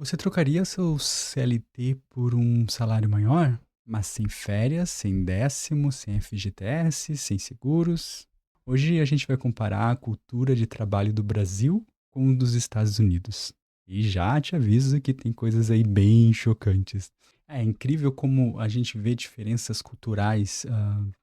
Você trocaria seu CLT por um salário maior, mas sem férias, sem décimo, sem FGTS, sem seguros? Hoje a gente vai comparar a cultura de trabalho do Brasil com o dos Estados Unidos. E já te aviso que tem coisas aí bem chocantes. É incrível como a gente vê diferenças culturais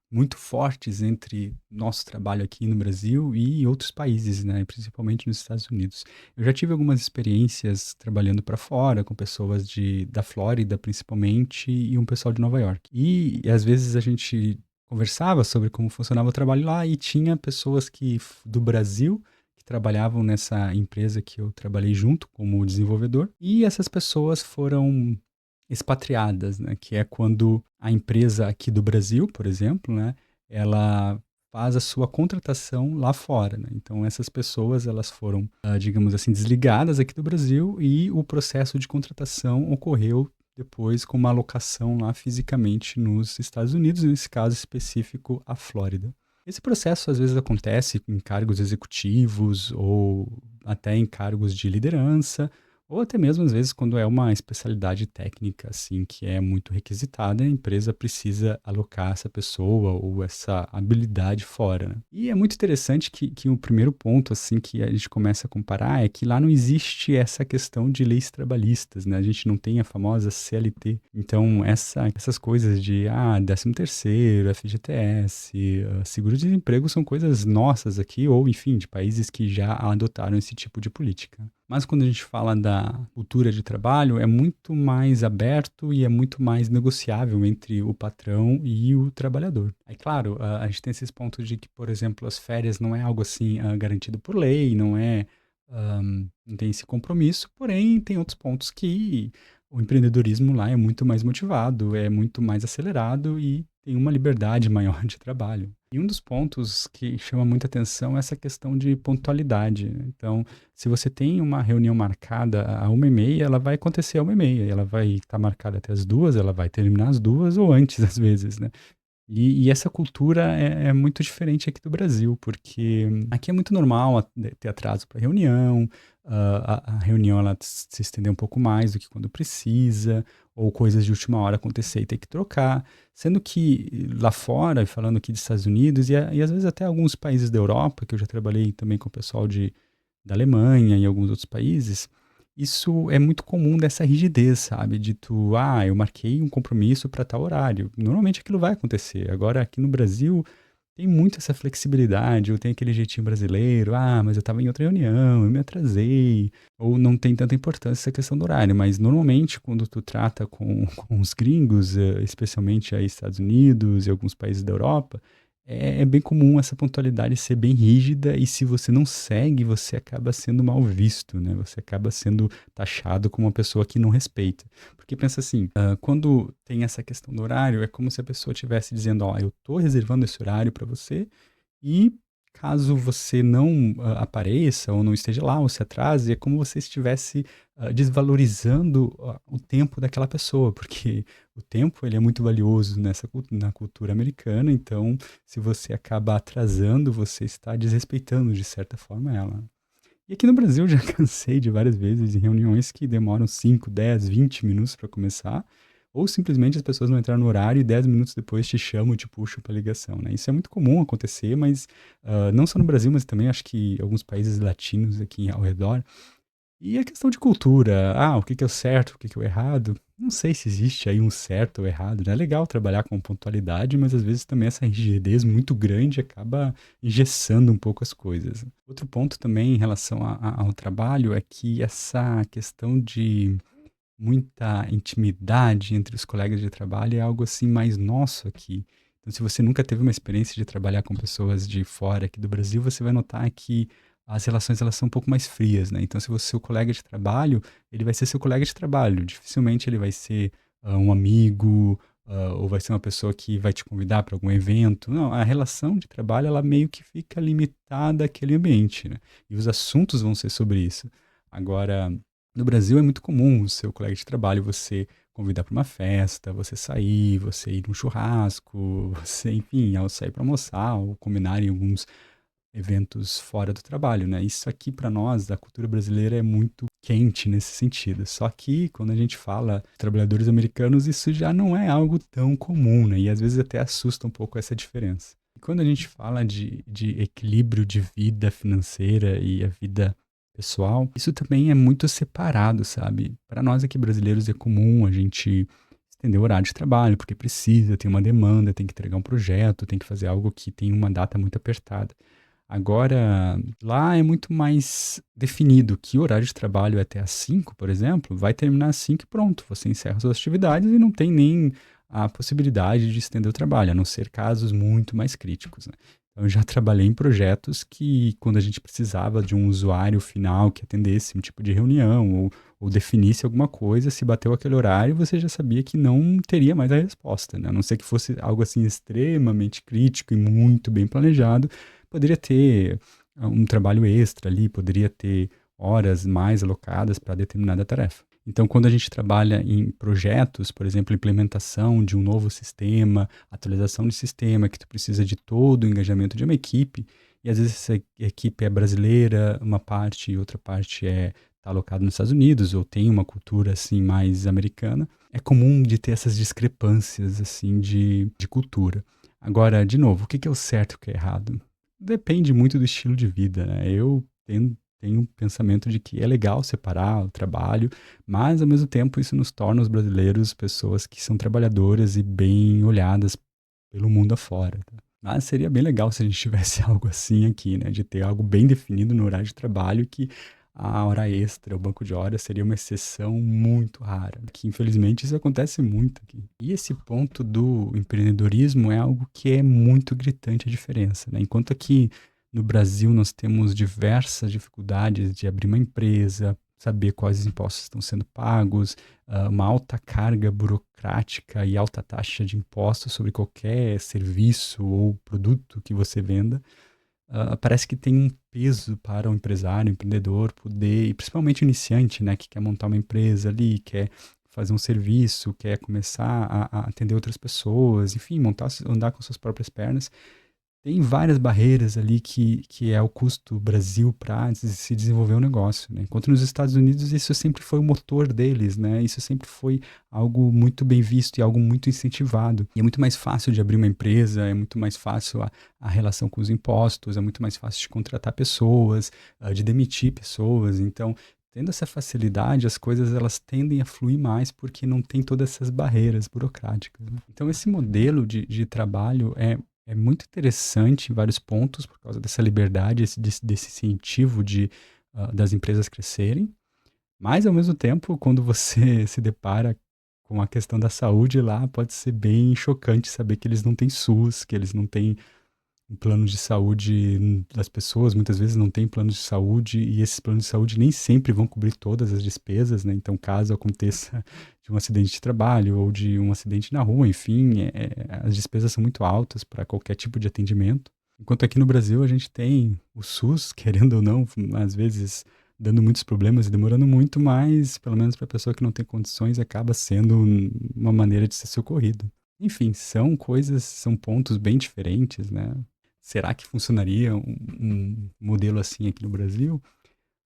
muito fortes entre nosso trabalho aqui no Brasil e outros países, né? Principalmente nos Estados Unidos. Eu já tive algumas experiências trabalhando para fora, com pessoas da Flórida, principalmente, e um pessoal de Nova York. E às vezes a gente conversava sobre como funcionava o trabalho lá e tinha pessoas do Brasil que trabalhavam nessa empresa que eu trabalhei junto como desenvolvedor, e essas pessoas foram expatriadas, né? Que é quando a empresa aqui do Brasil, por exemplo, né? Ela faz a sua contratação lá fora, né? Então essas pessoas elas foram, digamos assim, desligadas aqui do Brasil e o processo de contratação ocorreu depois com uma alocação lá fisicamente nos Estados Unidos, nesse caso específico a Flórida. Esse processo às vezes acontece em cargos executivos ou até em cargos de liderança, ou até mesmo, às vezes, quando é uma especialidade técnica, assim, que é muito requisitada, a empresa precisa alocar essa pessoa ou essa habilidade fora, né? E é muito interessante que o primeiro ponto, assim, que a gente começa a comparar é que lá não existe essa questão de leis trabalhistas, né? A gente não tem a famosa CLT. Então, essas coisas de, 13º, FGTS, seguro-desemprego são coisas nossas aqui, ou, enfim, de países que já adotaram esse tipo de política. Mas quando a gente fala da cultura de trabalho, é muito mais aberto e é muito mais negociável entre o patrão e o trabalhador. Aí, claro, a gente tem esses pontos de que, por exemplo, as férias não é algo assim garantido por lei, não tem esse compromisso, porém tem outros pontos que o empreendedorismo lá é muito mais motivado, é muito mais acelerado e tem uma liberdade maior de trabalho. E um dos pontos que chama muita atenção é essa questão de pontualidade, né? Então, se você tem uma reunião marcada a 1h30, ela vai acontecer a 1h30, ela vai estar marcada até as 2, ela vai terminar às 2 ou antes, às vezes, né? E essa cultura é muito diferente aqui do Brasil, porque aqui é muito normal ter atraso para reunião, a reunião ela se estender um pouco mais do que quando precisa, ou coisas de última hora acontecer e ter que trocar. Sendo que lá fora, falando aqui dos Estados Unidos, e às vezes até alguns países da Europa, que eu já trabalhei também com o pessoal da Alemanha e alguns outros países, isso é muito comum dessa rigidez, sabe? De eu marquei um compromisso para tal horário. Normalmente aquilo vai acontecer. Agora, aqui no Brasil, tem muito essa flexibilidade, ou tem aquele jeitinho brasileiro, mas eu estava em outra reunião, eu me atrasei, ou não tem tanta importância essa questão do horário. Mas normalmente, quando tu trata com os gringos, especialmente aí Estados Unidos e alguns países da Europa, é bem comum essa pontualidade ser bem rígida e se você não segue, você acaba sendo mal visto, né? Você acaba sendo taxado como uma pessoa que não respeita. Porque pensa assim, quando tem essa questão do horário, é como se a pessoa estivesse dizendo, eu tô reservando esse horário para você e caso você não apareça ou não esteja lá ou se atrase, é como você estivesse desvalorizando o tempo daquela pessoa, porque o tempo ele é muito valioso na cultura americana, então se você acaba atrasando, você está desrespeitando de certa forma ela. E aqui no Brasil eu já cansei de várias vezes em reuniões que demoram 5, 10, 20 minutos para começar, ou simplesmente as pessoas não entraram no horário e 10 minutos depois te chamam e te puxam para ligação, né? Isso é muito comum acontecer, mas não só no Brasil, mas também acho que alguns países latinos aqui ao redor. E a questão de cultura, o que que é o certo, o que que é o errado, não sei se existe aí um certo ou errado, né? É legal trabalhar com pontualidade, mas às vezes também essa rigidez muito grande acaba engessando um pouco as coisas. Outro ponto também em relação ao trabalho é que essa questão de muita intimidade entre os colegas de trabalho é algo assim mais nosso aqui. Então, se você nunca teve uma experiência de trabalhar com pessoas de fora aqui do Brasil, você vai notar que as relações elas são um pouco mais frias, né? Então, se você é seu colega de trabalho, ele vai ser seu colega de trabalho. Dificilmente ele vai ser um amigo, ou vai ser uma pessoa que vai te convidar para algum evento. Não, a relação de trabalho ela meio que fica limitada àquele ambiente, né? E os assuntos vão ser sobre isso. Agora, no Brasil é muito comum o seu colega de trabalho você convidar para uma festa, você sair, você ir num churrasco, você, enfim, ao sair para almoçar ou combinar em alguns eventos fora do trabalho, né? Isso aqui para nós, da cultura brasileira, é muito quente nesse sentido. Só que quando a gente fala de trabalhadores americanos, isso já não é algo tão comum, né? E às vezes até assusta um pouco essa diferença. E quando a gente fala de equilíbrio de vida financeira e a vida pessoal, isso também é muito separado, sabe? Para nós aqui brasileiros é comum a gente estender o horário de trabalho, porque precisa, tem uma demanda, tem que entregar um projeto, tem que fazer algo que tem uma data muito apertada. Agora, lá é muito mais definido que o horário de trabalho é até às 5, por exemplo, vai terminar às 5 e pronto, você encerra suas atividades e não tem nem a possibilidade de estender o trabalho, a não ser casos muito mais críticos, né? Então, eu já trabalhei em projetos que, quando a gente precisava de um usuário final que atendesse um tipo de reunião ou definisse alguma coisa, se bateu aquele horário, você já sabia que não teria mais a resposta, né? A não ser que fosse algo assim extremamente crítico e muito bem planejado, poderia ter um trabalho extra ali, poderia ter horas mais alocadas para determinada tarefa. Então, quando a gente trabalha em projetos, por exemplo, implementação de um novo sistema, atualização de sistema, que tu precisa de todo o engajamento de uma equipe, e às vezes essa equipe é brasileira, uma parte e outra parte está alocada nos Estados Unidos, ou tem uma cultura assim mais americana, é comum de ter essas discrepâncias assim de cultura. Agora, de novo, o que é o certo e o que é errado? Depende muito do estilo de vida, né? Eu tenho um pensamento de que é legal separar o trabalho, mas ao mesmo tempo isso nos torna os brasileiros pessoas que são trabalhadoras e bem olhadas pelo mundo afora, tá? Mas seria bem legal se a gente tivesse algo assim aqui, né? De ter algo bem definido no horário de trabalho, que a hora extra, o banco de horas seria uma exceção muito rara, que infelizmente isso acontece muito aqui. E esse ponto do empreendedorismo é algo que é muito gritante a diferença, né? Enquanto aqui no Brasil nós temos diversas dificuldades de abrir uma empresa, saber quais impostos estão sendo pagos, uma alta carga burocrática e alta taxa de impostos sobre qualquer serviço ou produto que você venda. Parece que tem um peso para o empresário, o empreendedor poder, e principalmente o iniciante, né, que quer montar uma empresa ali, quer fazer um serviço, quer começar a atender outras pessoas, enfim, andar com suas próprias pernas. Tem várias barreiras ali que é o custo Brasil para se desenvolver um negócio, né? Enquanto nos Estados Unidos isso sempre foi o motor deles, né? Isso sempre foi algo muito bem visto e algo muito incentivado. E é muito mais fácil de abrir uma empresa, é muito mais fácil a relação com os impostos, é muito mais fácil de contratar pessoas, de demitir pessoas. Então, tendo essa facilidade, as coisas elas tendem a fluir mais porque não tem todas essas barreiras burocráticas, né? Então, esse modelo de trabalho é muito interessante em vários pontos, por causa dessa liberdade, desse incentivo das empresas crescerem, mas ao mesmo tempo, quando você se depara com a questão da saúde lá, pode ser bem chocante saber que eles não têm SUS, que eles não têm um plano de saúde das pessoas, muitas vezes não têm plano de saúde, e esses planos de saúde nem sempre vão cobrir todas as despesas, né? Então, caso aconteça de um acidente de trabalho ou de um acidente na rua, enfim, as despesas são muito altas para qualquer tipo de atendimento. Enquanto aqui no Brasil a gente tem o SUS, querendo ou não, às vezes dando muitos problemas e demorando muito, mas pelo menos para a pessoa que não tem condições acaba sendo uma maneira de ser socorrido. Enfim, são pontos bem diferentes, né? Será que funcionaria um modelo assim aqui no Brasil?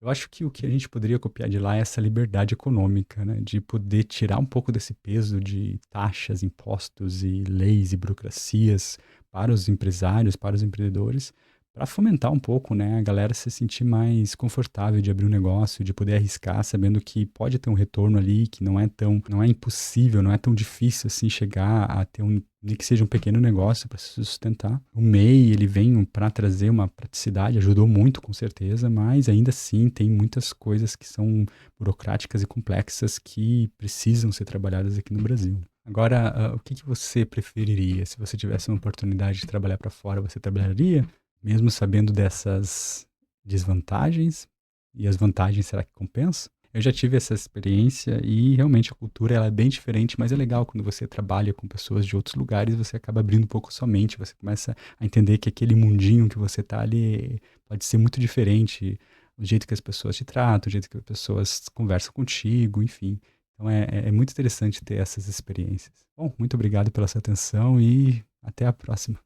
Eu acho que o que a gente poderia copiar de lá é essa liberdade econômica, né? De poder tirar um pouco desse peso de taxas, impostos e leis e burocracias para os empresários, para os empreendedores, para fomentar um pouco, né, a galera se sentir mais confortável de abrir um negócio, de poder arriscar, sabendo que pode ter um retorno ali, que não é impossível, não é tão difícil assim chegar a ter nem que seja um pequeno negócio para se sustentar. O MEI, ele vem para trazer uma praticidade, ajudou muito com certeza, mas ainda assim tem muitas coisas que são burocráticas e complexas que precisam ser trabalhadas aqui no Brasil. Agora, o que você preferiria? Se você tivesse uma oportunidade de trabalhar para fora, você trabalharia? Mesmo sabendo dessas desvantagens, e as vantagens será que compensa? Eu já tive essa experiência e realmente a cultura ela é bem diferente, mas é legal quando você trabalha com pessoas de outros lugares, você acaba abrindo um pouco sua mente, você começa a entender que aquele mundinho que você está ali pode ser muito diferente, o jeito que as pessoas te tratam, o jeito que as pessoas conversam contigo, enfim. Então é muito interessante ter essas experiências. Bom, muito obrigado pela sua atenção e até a próxima.